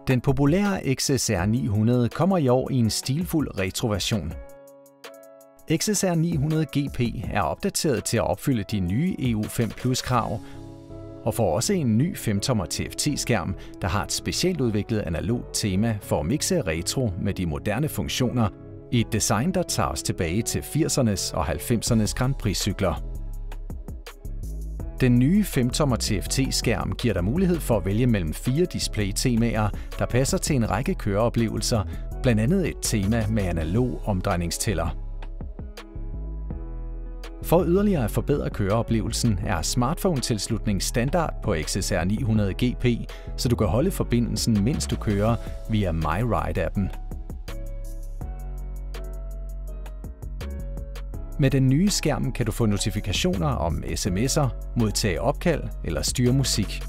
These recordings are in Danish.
Den populære XSR 900 kommer i år i en stilfuld retroversion. XSR 900 GP er opdateret til at opfylde de nye EU5 Plus-krav og får også en ny 5-tommer TFT-skærm, der har et specielt udviklet analogt tema for at mixe retro med de moderne funktioner i et design, der tager os tilbage til 80'ernes og 90'ernes Grand Prix-cykler. Den nye 5-tommer TFT-skærm giver dig mulighed for at vælge mellem 4 display-temaer, der passer til en række køreoplevelser, blandt andet et tema med analog omdrejningstæller. For yderligere at forbedre køreoplevelsen er smartphone-tilslutning standard på XSR 900 GP, så du kan holde forbindelsen, mens du kører via MyRide-appen. Med den nye skærm kan du få notifikationer om sms'er, modtage opkald eller styre musik.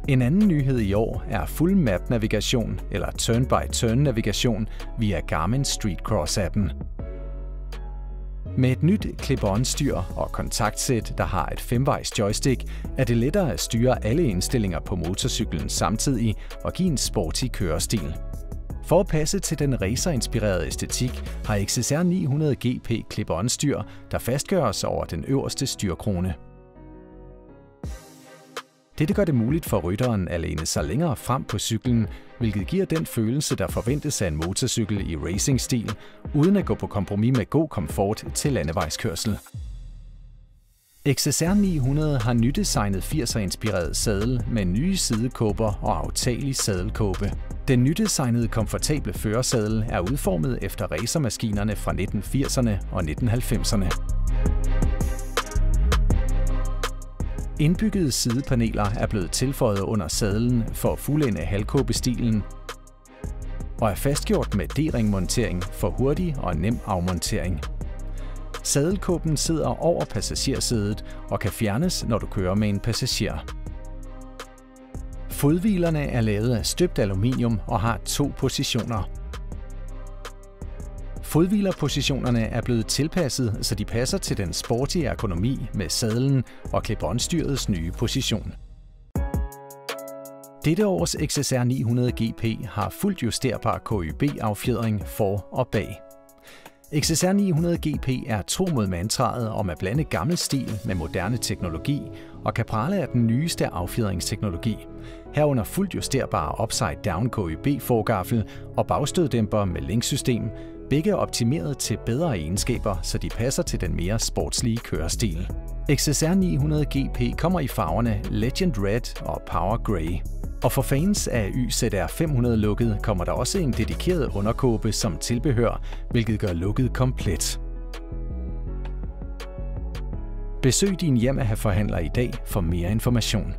En anden nyhed i år er full map navigation eller turn-by-turn navigation via Garmin StreetCross-appen. Med et nyt clip-on-styr og kontaktsæt, der har et 5-vejs joystick, er det lettere at styre alle indstillinger på motorcyklen samtidig og give en sporty kørestil. For at passe til den racerinspirerede æstetik har XSR 900 GP clip-on-styr, der fastgøres over den øverste styrkrone. Dette gør det muligt for rytteren at læne sig længere frem på cyklen, hvilket giver den følelse, der forventes af en motorcykel i racingstil, uden at gå på kompromis med god komfort til landevejskørsel. XSR 900 har nydesignet 80'er-inspireret sadel med nye sidekåber og aftagelig sadelkåbe. Den nydesignede komfortable førersadel er udformet efter racermaskinerne fra 1980'erne og 1990'erne. Indbyggede sidepaneler er blevet tilføjet under sadlen for at fuldende halvkåbestilen og er fastgjort med D-ringmontering for hurtig og nem afmontering. Sadelkåben sidder over passagersædet og kan fjernes, når du kører med en passager. Fodhvilerne er lavet af støbt aluminium og har 2 positioner. Fodhvilerpositionerne er blevet tilpasset, så de passer til den sporty ergonomi med sadlen og clip-on-styrets nye position. Dette års XSR 900 GP har fuldt justerbar KYB-affjedring for og bag. XSR 900 GP er tro mod mantraet om at blande gammel stil med moderne teknologi og kan prale af den nyeste affjedringsteknologi. Herunder fuldt justerbar upside-down KYB-forgaffel og bagstøddæmper med linksystem, begge er optimeret til bedre egenskaber, så de passer til den mere sportslige kørestil. XSR 900 GP kommer i farverne Legend Red og Power Grey. Og for fans af YZR 500-looket kommer der også en dedikeret underkåbe som tilbehør, hvilket gør looket komplet. Besøg din Yamaha-forhandler i dag for mere information.